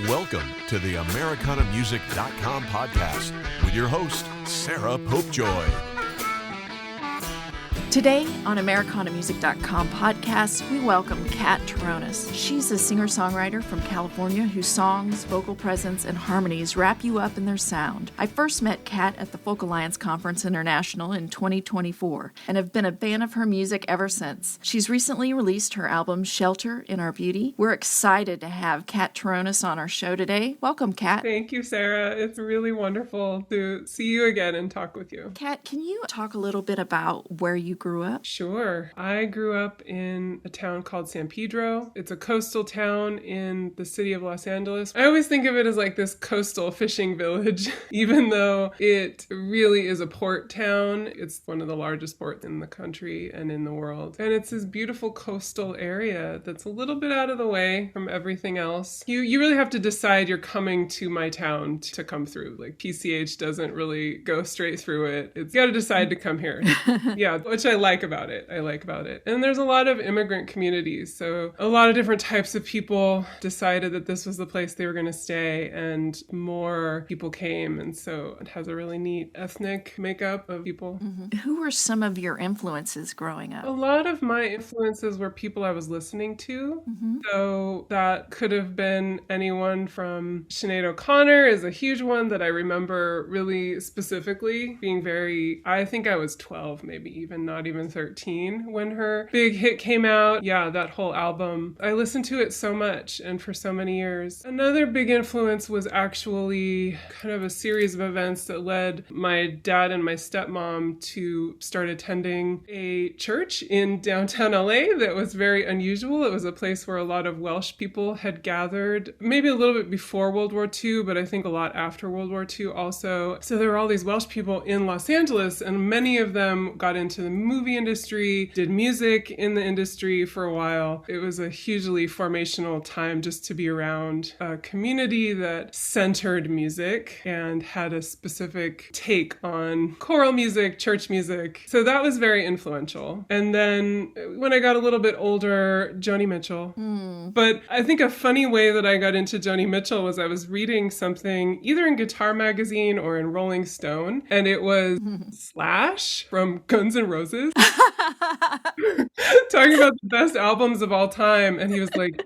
Welcome to the AmericanaMusic.com podcast with your host, Sarah Popejoy. Today on AmericanaMusic.com podcast, we welcome Cat Terrones. She's a singer-songwriter from California whose songs, vocal presence, and harmonies wrap you up in their sound. I first met Cat at the Folk Alliance Conference International in 2024 and have been a fan of her music ever since. She's recently released her album Shelter in Our Beauty. We're excited to have Cat Terrones on our show today. Welcome, Cat. Thank you, Sarah. It's really wonderful to see you again and talk with you. Cat, can you talk a little bit about where you grew up? Sure. I grew up in a town called San Pedro. It's a coastal town in the city of Los Angeles. I always think of it as like this coastal fishing village, even though it really is a port town. It's one of the largest ports in the country and in the world. And it's this beautiful coastal area that's a little bit out of the way from everything else. You really have to decide you're coming to my town to come through. Like PCH doesn't really go straight through it. It's got to decide to come here. Yeah, which I like about it. And there's a lot of immigrant communities. So a lot of different types of people decided that this was the place they were going to stay, and more people came. And so it has a really neat ethnic makeup of people. Mm-hmm. Who were some of your influences growing up? A lot of my influences were people I was listening to. Mm-hmm. So that could have been anyone from Sinead O'Connor is a huge one that I remember really specifically being I think I was 12, maybe even not even 13 when her big hit came out. Yeah, that whole album. I listened to it so much and for so many years. Another big influence was actually kind of a series of events that led my dad and my stepmom to start attending a church in downtown LA that was very unusual. It was a place where a lot of Welsh people had gathered, maybe a little bit before World War II, but I think a lot after World War II also. So there were all these Welsh people in Los Angeles, and many of them got into the movie industry, did music in the industry for a while. It was a hugely formational time just to be around a community that centered music and had a specific take on choral music, church music. So that was very influential. And then when I got a little bit older, Joni Mitchell. But I think a funny way that I got into Joni Mitchell was I was reading something either in Guitar Magazine or in Rolling Stone, and it was Slash from Guns N' Roses talking about the best albums of all time. And he was like,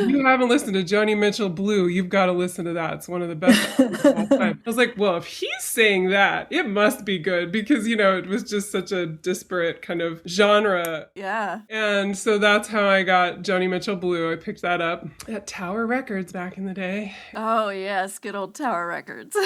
you haven't listened to Joni Mitchell Blue, you've got to listen to that. It's one of the best albums of all time. I was like, well, if he's saying that, it must be good, because, it was just such a disparate kind of genre. Yeah. And so that's how I got Joni Mitchell Blue. I picked that up at Tower Records back in the day. Oh, yes. Good old Tower Records.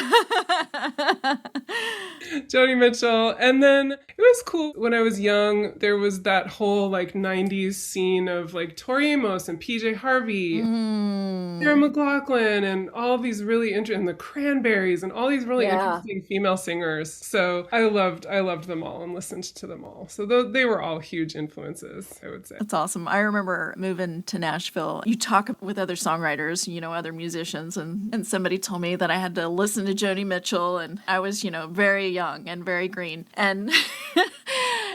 Joni Mitchell. And then it was cool when I was young. There was that whole 90s scene of Tori Amos and PJ Harvey, Sarah McLachlan, and all these really interesting, the Cranberries, and all these really interesting female singers. So I loved them all and listened to them all. So they were all huge influences, I would say. That's awesome. I remember moving to Nashville. You talk with other songwriters, other musicians, and somebody told me that I had to listen to Joni Mitchell, and I was, very young and very green. And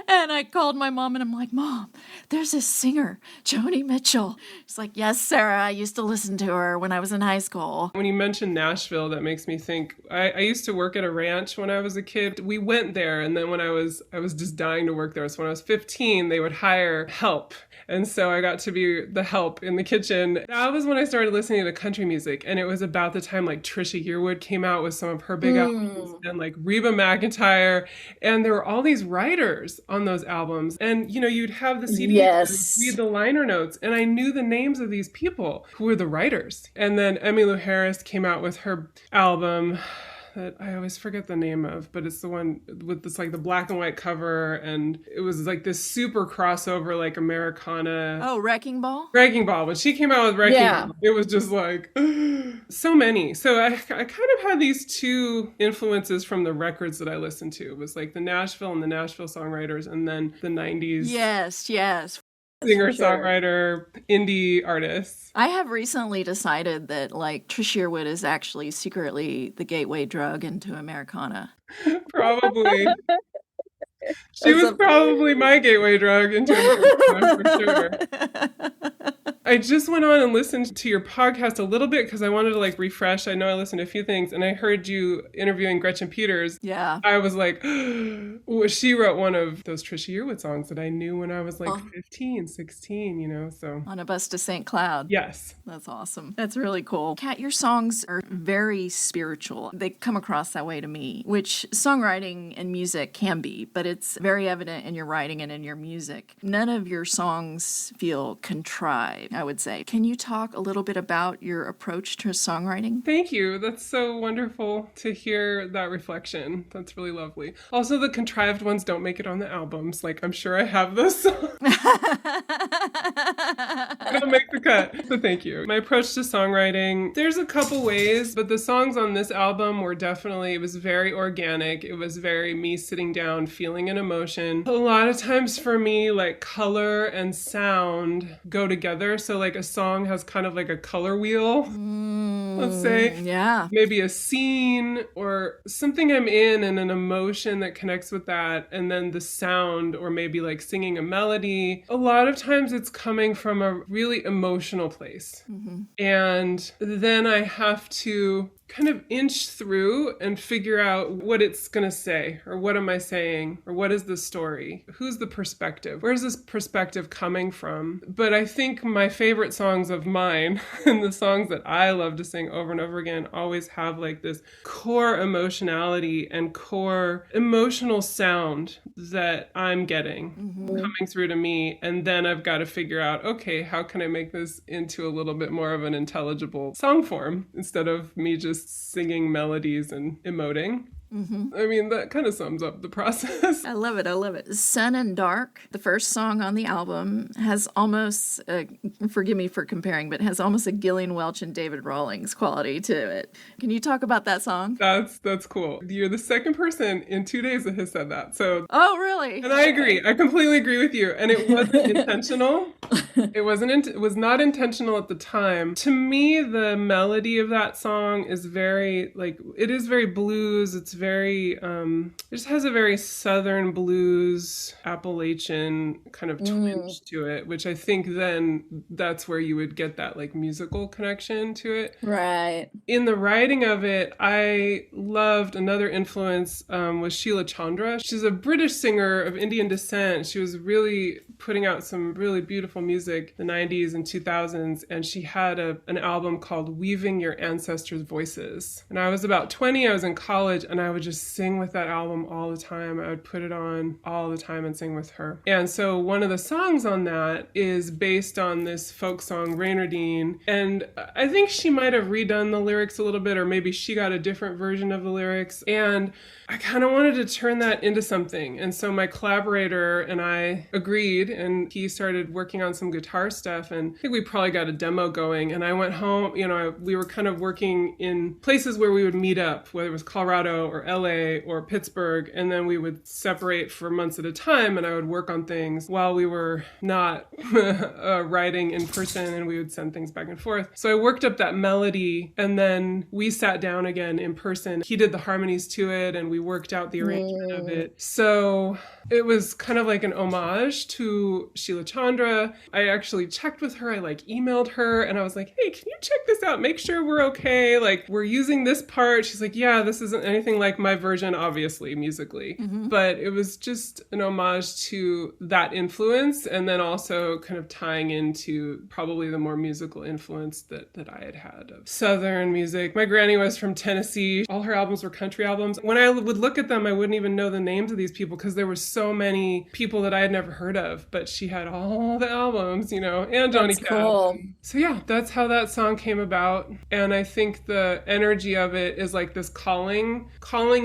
and I called my mom and I'm like, Mom, there's this singer, Joni Mitchell. She's like, yes, Sarah, I used to listen to her when I was in high school. When you mentioned Nashville, that makes me think, I used to work at a ranch when I was a kid. We went there, and then when I was just dying to work there. So when I was 15, they would hire help. And so I got to be the help in the kitchen. That was when I started listening to country music. And it was about the time Trisha Yearwood came out with some of her big albums, and Reba McEntire. And there were all these writers on those albums. And, you'd have the CD, read the liner notes. And I knew the names of these people who were the writers. And then Emmylou Harris came out with her album that I always forget the name of, but it's the one with this the black and white cover, and it was this super crossover Americana. Oh, Wrecking Ball? Wrecking Ball. When she came out with Wrecking Ball, it was just so many. So I kind of had these two influences from the records that I listened to. It was the Nashville and the Nashville songwriters, and then the 90s. Yes. Singer-songwriter, indie artists. I have recently decided that Trish Yearwood is actually secretly the gateway drug into Americana. Probably. She was probably my gateway drug into Americana, for sure. I just went on and listened to your podcast a little bit because I wanted to like refresh. I know I listened to a few things and I heard you interviewing Gretchen Peters. Yeah. I was like, well, she wrote one of those Trisha Yearwood songs that I knew when I was like 15, 16, you know, so. On a Bus to St. Cloud. Yes. That's awesome. That's really cool. Kat, your songs are very spiritual. They come across that way to me, which songwriting and music can be, but it's very evident in your writing and in your music. None of your songs feel contrived, I would say. Can you talk a little bit about your approach to songwriting? Thank you. That's so wonderful to hear that reflection. That's really lovely. Also, the contrived ones don't make it on the albums. Like, I'm sure I have those songs. I don't make the cut. So thank you. My approach to songwriting, there's a couple ways, but the songs on this album were definitely, it was very organic. It was very me sitting down, feeling an emotion. A lot of times for me, like color and sound go together. So like a song has kind of like a color wheel, let's say. Yeah. Maybe a scene or something I'm in and an emotion that connects with that. And then the sound, or maybe like singing a melody. A lot of times it's coming from a really emotional place. Mm-hmm. And then I have to kind of inch through and figure out what it's going to say, or what am I saying, or what is the story? Who's the perspective? Where's this perspective coming from? But I think my favorite songs of mine and the songs that I love to sing over and over again always have like this core emotionality and core emotional sound that I'm getting coming through to me. And then I've got to figure out, okay, how can I make this into a little bit more of an intelligible song form instead of me just singing melodies and emoting. Mm-hmm. I mean, that kind of sums up the process. I love it. I love it. Sun and Dark, the first song on the album, has almost, forgive me for comparing, but has almost a Gillian Welch and David Rawlings quality to it. Can you talk about that song? That's cool. You're the second person in 2 days that has said that. So. Oh, really? And I agree. I completely agree with you. And it wasn't intentional. It was not intentional at the time. To me, the melody of that song is very, like, it is very blues. It's very, it just has a very Southern blues, Appalachian kind of twinge to it, which I think then that's where you would get that like musical connection to it. Right. In the writing of it, I loved another influence was Sheila Chandra. She's a British singer of Indian descent. She was really putting out some really beautiful music in the 90s and 2000s, and she had an album called Weaving Your Ancestors' Voices. And I was about 20, I was in college, and I would just sing with that album all the time. I would put it on all the time and sing with her. And so one of the songs on that is based on this folk song, Raynardine. And I think she might have redone the lyrics a little bit, or maybe she got a different version of the lyrics. And I kind of wanted to turn that into something. And so my collaborator and I agreed, and he started working on some guitar stuff. And I think we probably got a demo going. And I went home, we were kind of working in places where we would meet up, whether it was Colorado or LA or Pittsburgh. And then we would separate for months at a time, and I would work on things while we were not writing in person, and we would send things back and forth. So I worked up that melody, and then we sat down again in person. He did the harmonies to it, and we worked out the arrangement of it. So it was kind of like an homage to Sheila Chandra. I actually checked with her. I emailed her, and I was like, hey, can you check this out? Make sure we're okay. Like, we're using this part. She's like, yeah, this isn't anything like my version, obviously, musically. Mm-hmm. But it was just an homage to that influence, and then also kind of tying into probably the more musical influence that I had of Southern music. My granny was from Tennessee. All her albums were country albums. When I would look at them, I wouldn't even know the names of these people because there were so many people that I had never heard of, but she had all the albums, and Johnny Cash. Cool. So yeah, that's how that song came about. And I think the energy of it is like this calling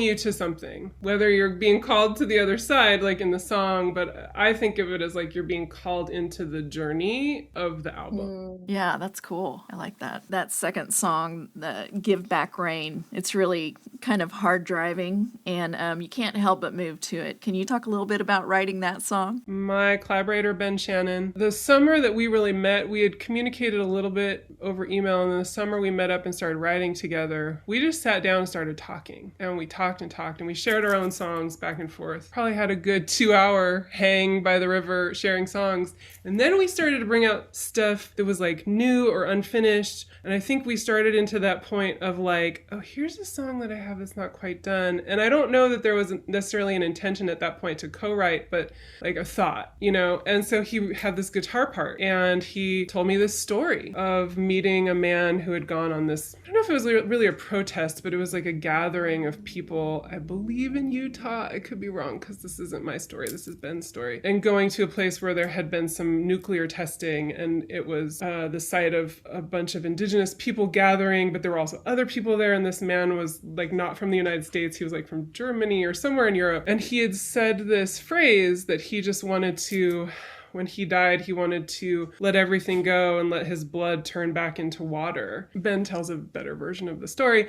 you to something, whether you're being called to the other side, like in the song, but I think of it as like you're being called into the journey of the album. Yeah, that's cool. I like that. That second song, the Give Back Rain, it's really kind of hard driving, and you can't help but move to it. Can you talk a little bit about writing that song? My collaborator, Ben Shannon, the summer that we really met, we had communicated a little bit over email, and in the summer we met up and started writing together. We just sat down and started talking, and and we talked and we shared our own songs back and forth. Probably had a good 2-hour hang by the river sharing songs. And then we started to bring out stuff that was like new or unfinished. And I think we started into that point of like, oh, here's a song that I have that's not quite done. And I don't know that there was necessarily an intention at that point to co-write, but like a thought, you know? And so he had this guitar part and he told me this story of meeting a man who had gone on this, I don't know if it was really a protest, but it was like a gathering of people, I believe in Utah. I could be wrong because this isn't my story. This is Ben's story. And going to a place where there had been some nuclear testing, and it was the site of a bunch of indigenous people gathering, but there were also other people there. And this man was like not from the United States. He was like from Germany or somewhere in Europe. And he had said this phrase that he just wanted to, when he died, he wanted to let everything go and let his blood turn back into water. Ben tells a better version of the story.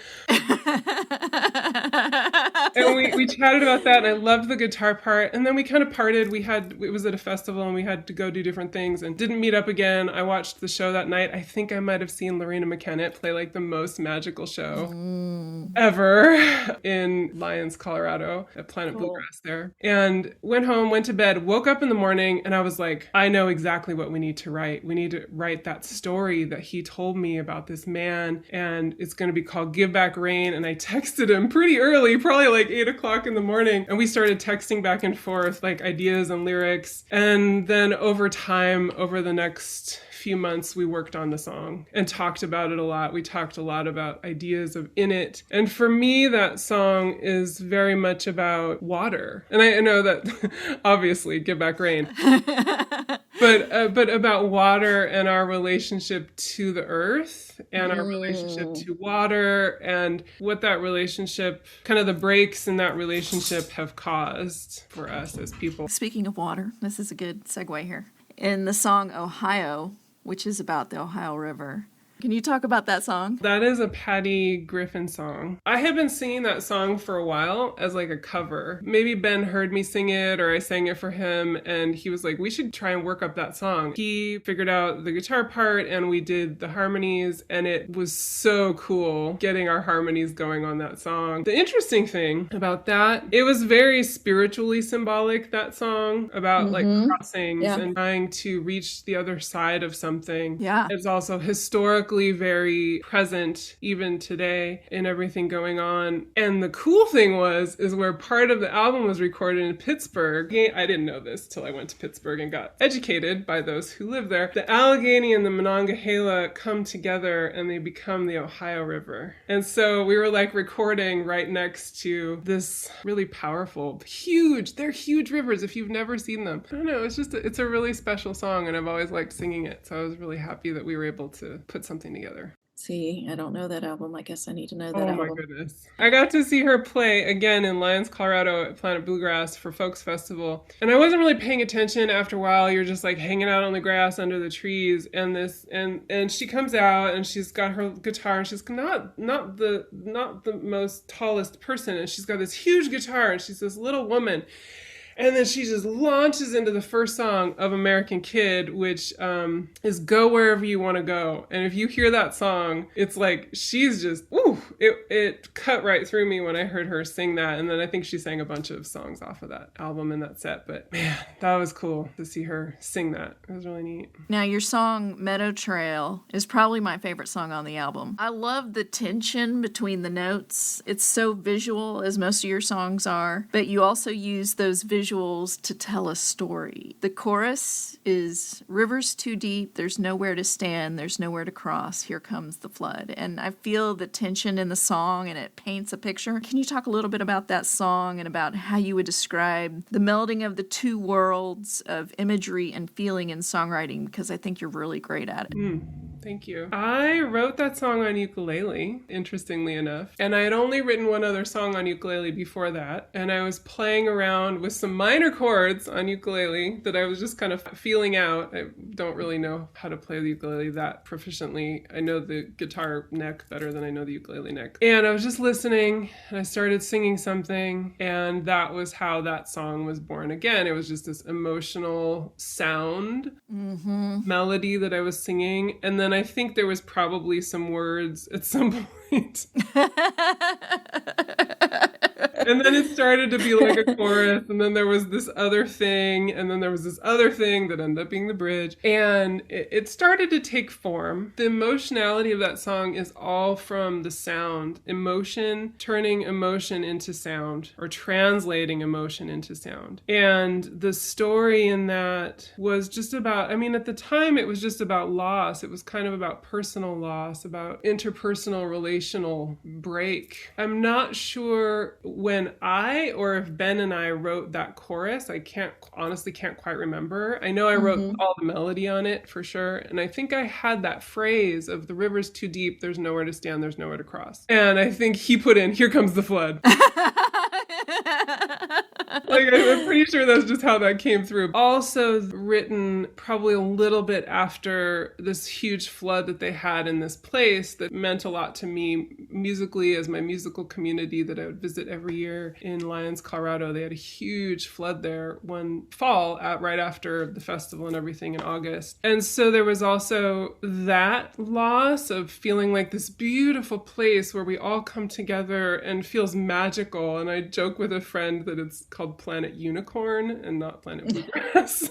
And we chatted about that, and I loved the guitar part. And then we kind of parted. It was at a festival, and we had to go do different things and didn't meet up again. I watched the show that night. I think I might have seen Lorena McKenna play like the most magical show ever in Lyons, Colorado, at Planet Bluegrass there. And went home, went to bed, woke up in the morning, and I was like, I know exactly what we need to write. We need to write that story that he told me about this man, and it's going to be called Give Back Rain. And I texted him pretty early, probably like 8:00 in the morning. And we started texting back and forth like ideas and lyrics. And then over time, over the next few months, we worked on the song and talked about it a lot. We talked a lot about ideas in it. And for me, that song is very much about water. And I know that obviously Give Back Rain, but about water and our relationship to the earth and our relationship to water and what that relationship, kind of the breaks in that relationship have caused for us as people. Speaking of water, this is a good segue here. In the song Ohio, which is about the Ohio River. Can you talk about that song? That is a Patty Griffin song. I had been singing that song for a while as like a cover. Maybe Ben heard me sing it or I sang it for him and he was like, we should try and work up that song. He figured out the guitar part and we did the harmonies and it was so cool getting our harmonies going on that song. The interesting thing about that, it was very spiritually symbolic, that song, about like crossings and trying to reach the other side of something. Yeah. It's also historically very present even today in everything going on. And the cool thing is where part of the album was recorded in Pittsburgh. I didn't know this till I went to Pittsburgh and got educated by those who live there. The Allegheny and the Monongahela come together and they become the Ohio River. And so we were like recording right next to this really powerful, they're huge rivers if you've never seen them. I don't know, it's a really special song and I've always liked singing it. So I was really happy that we were able to put something together. See, I don't know that album. I guess I need to know that album. Oh my goodness. I got to see her play again in Lyons, Colorado at Planet Bluegrass for Folks Festival. And I wasn't really paying attention. After a while, you're just like hanging out on the grass under the trees and she comes out and she's got her guitar and she's not the most tallest person and she's got this huge guitar and she's this little woman. And then she just launches into the first song of American Kid, which is Go Wherever You Want to Go. And if you hear that song, it's like she's just, it cut right through me when I heard her sing that. And then I think she sang a bunch of songs off of that album in that set. But man, that was cool to see her sing that. It was really neat. Now, your song Meadow Trail is probably my favorite song on the album. I love the tension between the notes. It's so visual, as most of your songs are, but you also use those visuals to tell a story. The chorus is, rivers too deep, there's nowhere to stand, there's nowhere to cross, here comes the flood. And I feel the tension in the song and it paints a picture. Can you talk a little bit about that song and about how you would describe the melding of the two worlds of imagery and feeling in songwriting? Because I think you're really great at it. Thank you. I wrote that song on ukulele, interestingly enough. And I had only written one other song on ukulele before that. And I was playing around with some minor chords on ukulele that I was just kind of feeling out. I don't really know how to play the ukulele that proficiently. I know the guitar neck better than I know the ukulele neck. And I was just listening and I started singing something. And that was how that song was born. Again, it was just this emotional sound, melody that I was singing. And then I think there was probably some words at some point. And then it started to be like a chorus, and then there was this other thing, and then there was this other thing that ended up being the bridge. And it started to take form. The emotionality of that song is all from the sound. Emotion, turning emotion into sound, or translating emotion into sound. And the story in that was just about, I mean, at the time it was just about loss. It was kind of about personal loss, about interpersonal relational break. I'm not sure when or if Ben and I wrote that chorus. I honestly can't quite remember. I know I wrote all the melody on it for sure. And I think I had that phrase of the river's too deep, there's nowhere to stand, there's nowhere to cross. And I think he put in, here comes the flood. Like, I'm pretty sure that's just how that came through. Also written probably a little bit after this huge flood that they had in this place that meant a lot to me musically, as my musical community that I would visit every year in Lyons, Colorado. They had a huge flood there one fall right after the festival and everything in August. And so there was also that loss of feeling like this beautiful place where we all come together and feels magical. And I joke with a friend that it's called Planet Unicorn and not Planet Bluegrass.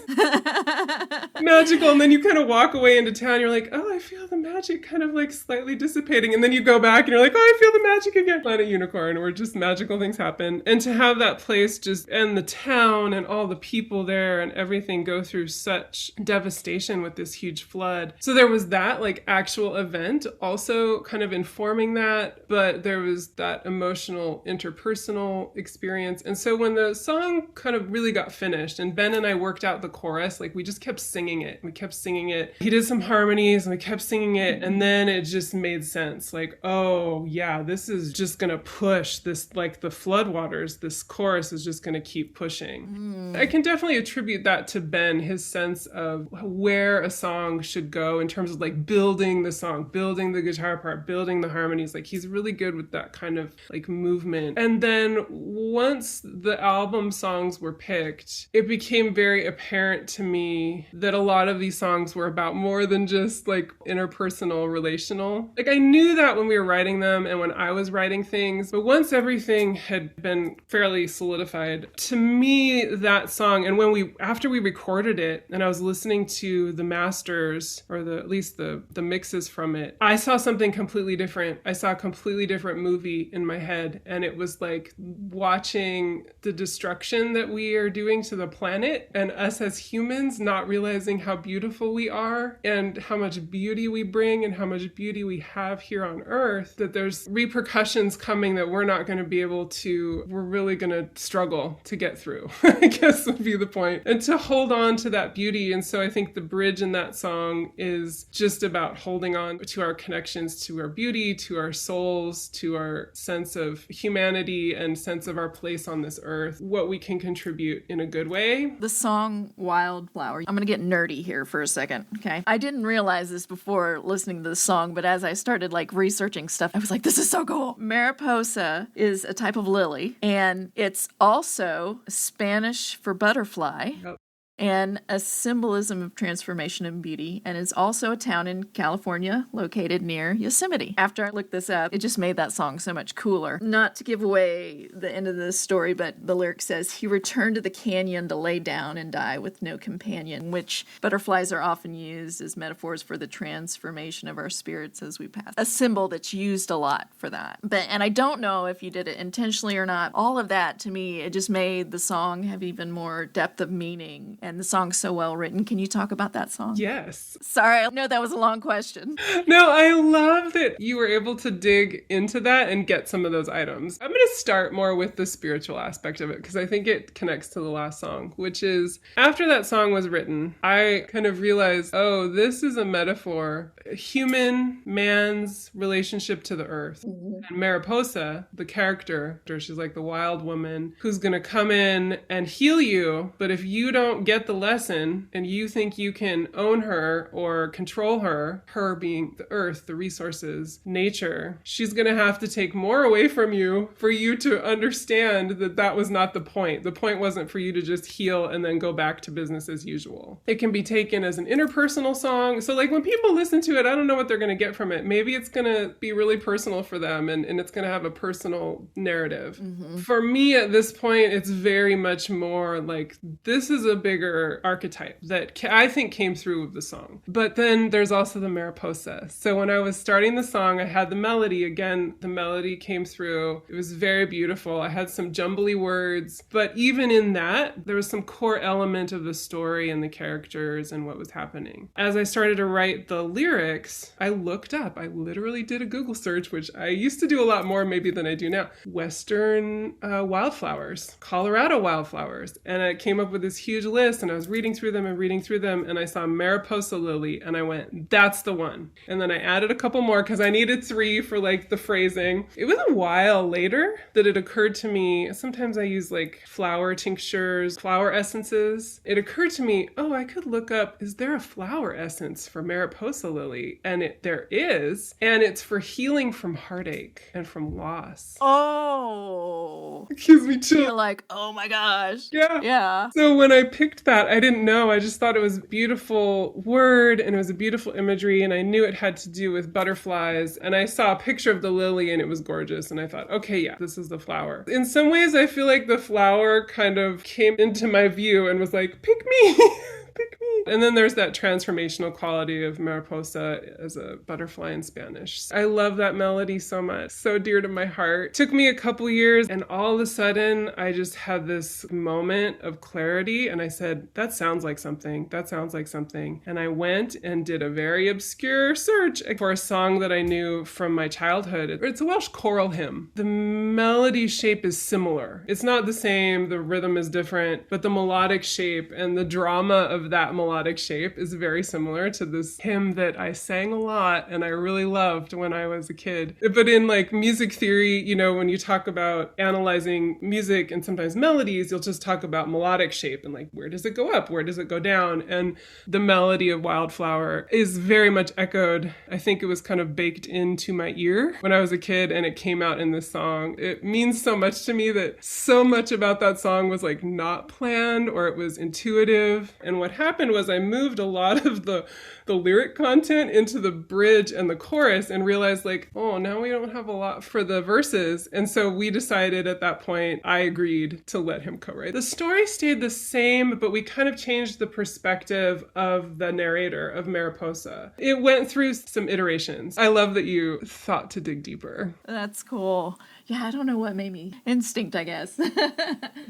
Magical. And then you kind of walk away into town, you're like, oh, I feel the magic kind of like slightly dissipating. And then you go back and you're like, oh, I feel the magic again. Planet Unicorn, where just magical things happen. And to have that place just, and the town and all the people there and everything go through such devastation with this huge flood. So there was that like actual event also kind of informing that, but there was that emotional interpersonal experience. And so when the song kind of really got finished and Ben and I worked out the chorus, like we just kept singing it. We kept singing it. He did some harmonies and we kept singing it. And then it just made sense. Like, oh yeah, this is just going to push this, like the floodwaters, this chorus is just going to keep pushing. I can definitely attribute that to Ben, his sense of where a song should go in terms of like building the song, building the guitar part, building the harmonies. Like he's really good with that kind of like movement. And then once the album songs were picked, it became very apparent to me that a lot of these songs were about more than just like interpersonal, relational. Like I knew that when we were writing them and when I was writing things, but once everything had been fairly solidified, to me that song, and after we recorded it and I was listening to the masters or at least the mixes from it, I saw something completely different. I saw a completely different movie in my head, and it was like watching the destruction that we are doing to the planet and us as humans not realizing how beautiful we are and how much beauty we bring and how much beauty we have here on Earth, that there's repercussions coming that we're really going to struggle to get through, I guess would be the point. And to hold on to that beauty. And so I think the bridge in that song is just about holding on to our connections, to our beauty, to our souls, to our sense of humanity and sense of our place on this earth, what we can contribute in a good way. The song Wildflower. I'm going to get nerdy here for a second, okay? I didn't realize this before listening to the song, but as I started like researching stuff, I was like, this is so cool. Mariposa is a type of lily, and it's also Spanish for butterfly. Yep. And a symbolism of transformation and beauty, and is also a town in California located near Yosemite. After I looked this up, it just made that song so much cooler. Not to give away the end of the story, but the lyric says, he returned to the canyon to lay down and die with no companion, which butterflies are often used as metaphors for the transformation of our spirits as we pass. A symbol that's used a lot for that. And I don't know if you did it intentionally or not. All of that, to me, it just made the song have even more depth of meaning. And the song's so well written. Can you talk about that song? Yes. Sorry, I know that was a long question. No, I love that you were able to dig into that and get some of those items. I'm going to start more with the spiritual aspect of it because I think it connects to the last song, which is after that song was written, I kind of realized, oh, this is a metaphor, human man's relationship to the earth. Mm-hmm. And Mariposa, the character, she's like the wild woman who's going to come in and heal you, but if you don't get get the lesson and you think you can own her or control her being the earth, the resources, nature, she's going to have to take more away from you for you to understand that that was not the point. The point wasn't for you to just heal and then go back to business as usual. It can be taken as an interpersonal song. So like when people listen to it, I don't know what they're going to get from it. Maybe it's going to be really personal for them and it's going to have a personal narrative. Mm-hmm. For me at this point, it's very much more like this is a bigger archetype that I think came through with the song. But then there's also the Mariposa. So when I was starting the song, I had the melody. Again, the melody came through. It was very beautiful. I had some jumbly words, but even in that, there was some core element of the story and the characters and what was happening. As I started to write the lyrics, I looked up. I literally did a Google search, which I used to do a lot more maybe than I do now. Western wildflowers, Colorado wildflowers. And I came up with this huge list and I was reading through them and I saw Mariposa lily and I went, that's the one. And then I added a couple more because I needed 3 for like the phrasing. It was a while later that it occurred to me, sometimes I use like flower tinctures, flower essences. It occurred to me, oh, I could look up, is there a flower essence for Mariposa lily? And there is, and it's for healing from heartache and from loss. Oh. It gives me chills. You're like, oh my gosh. Yeah. Yeah. So when I picked that, I didn't know. I just thought it was a beautiful word and it was a beautiful imagery and I knew it had to do with butterflies. And I saw a picture of the lily and it was gorgeous. And I thought, okay, yeah, this is the flower. In some ways, I feel like the flower kind of came into my view and was like, pick me. Pick me. And then there's that transformational quality of Mariposa as a butterfly in Spanish. I love that melody so much. So dear to my heart. It took me a couple years and all of a sudden I just had this moment of clarity and I said, that sounds like something. That sounds like something. And I went and did a very obscure search for a song that I knew from my childhood. It's a Welsh choral hymn. The melody shape is similar. It's not the same. The rhythm is different, but the melodic shape and the drama of that melodic shape is very similar to this hymn that I sang a lot and I really loved when I was a kid. But in like music theory, you know, when you talk about analyzing music and sometimes melodies, you'll just talk about melodic shape and like, where does it go up? Where does it go down? And the melody of Wildflower is very much echoed. I think it was kind of baked into my ear when I was a kid and it came out in this song. It means so much to me that so much about that song was like not planned or it was intuitive. And what happened was I moved a lot of the lyric content into the bridge and the chorus and realized like, oh, now we don't have a lot for the verses. And so we decided at that point, I agreed to let him co-write. The story stayed the same, but we kind of changed the perspective of the narrator of Mariposa. It went through some iterations. I love that you thought to dig deeper. That's cool. Yeah, I don't know what made me. Instinct, I guess.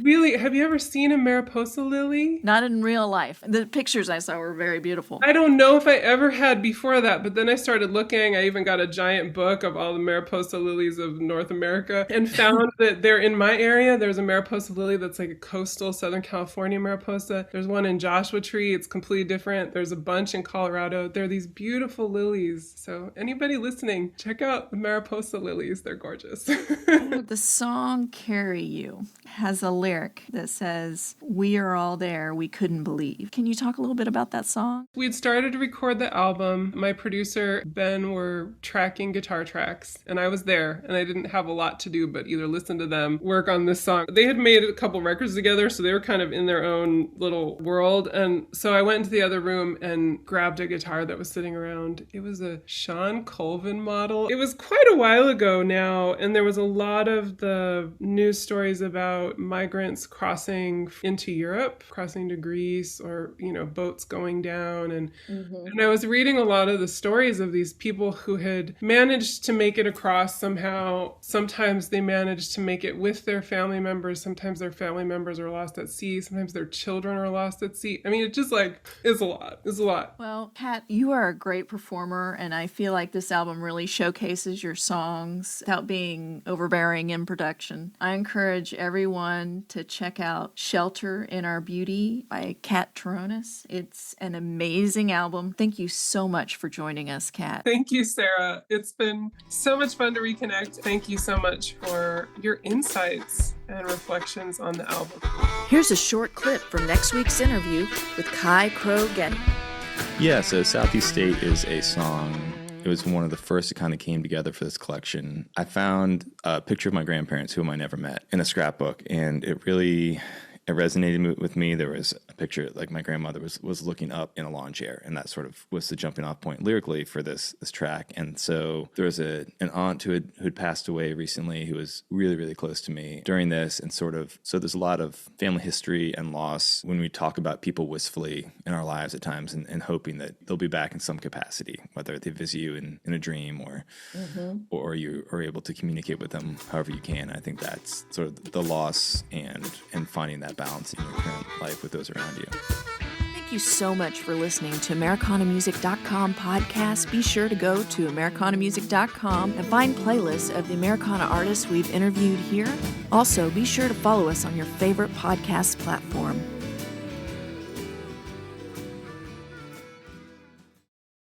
Really? Have you ever seen a Mariposa lily? Not in real life. The pictures I saw were very beautiful. I don't know if I ever had before that, but then I started looking. I even got a giant book of all the Mariposa lilies of North America and found that they're in my area. There's a Mariposa lily that's like a coastal Southern California Mariposa. There's one in Joshua Tree. It's completely different. There's a bunch in Colorado. They're these beautiful lilies. So anybody listening, check out the Mariposa lilies. They're gorgeous. The song Carry You has a lyric that says, we are all there, we couldn't believe. Can you talk a little bit about that song? We'd started to record the album. My producer, Ben, were tracking guitar tracks, and I was there, and I didn't have a lot to do but either listen to them, work on this song. They had made a couple records together, so they were kind of in their own little world, and so I went into the other room and grabbed a guitar that was sitting around. It was a Sean Colvin model. It was quite a while ago now, and there was a lot of the news stories about migrants crossing into Europe, crossing to Greece, or, you know, boats going down. And I was reading a lot of the stories of these people who had managed to make it across somehow. Sometimes they managed to make it with their family members. Sometimes their family members are lost at sea. Sometimes their children are lost at sea. I mean, it just like is a lot. It's a lot. Well, Cat, you are a great performer, and I feel like this album really showcases your songs without being over overbearing in production. I encourage everyone to check out Shelter in Our Beauty by Cat Terrones. It's an amazing album. Thank you so much for joining us, Cat. Thank you, Sarah. It's been so much fun to reconnect. Thank you so much for your insights and reflections on the album. Here's a short clip from next week's interview with Kai Crow Getty. Yeah, so Southeast State is a song. It was one of the first that kind of came together for this collection. I found a picture of my grandparents, whom I never met, in a scrapbook, and it resonated with me. There was a picture, like my grandmother was looking up in a lawn chair, and that sort of was the jumping off point lyrically for this track. And so there was an aunt who'd passed away recently who was really, really close to me during this, and so there's a lot of family history and loss when we talk about people wistfully in our lives at times, and hoping that they'll be back in some capacity, whether they visit you in a dream or you are able to communicate with them however you can. I think that's sort of the loss and finding that balance in your current life with those around you. Thank you so much for listening to AmericanaMusic.com podcast. Be sure to go to AmericanaMusic.com and find playlists of the Americana artists we've interviewed here. Also, be sure to follow us on your favorite podcast platform.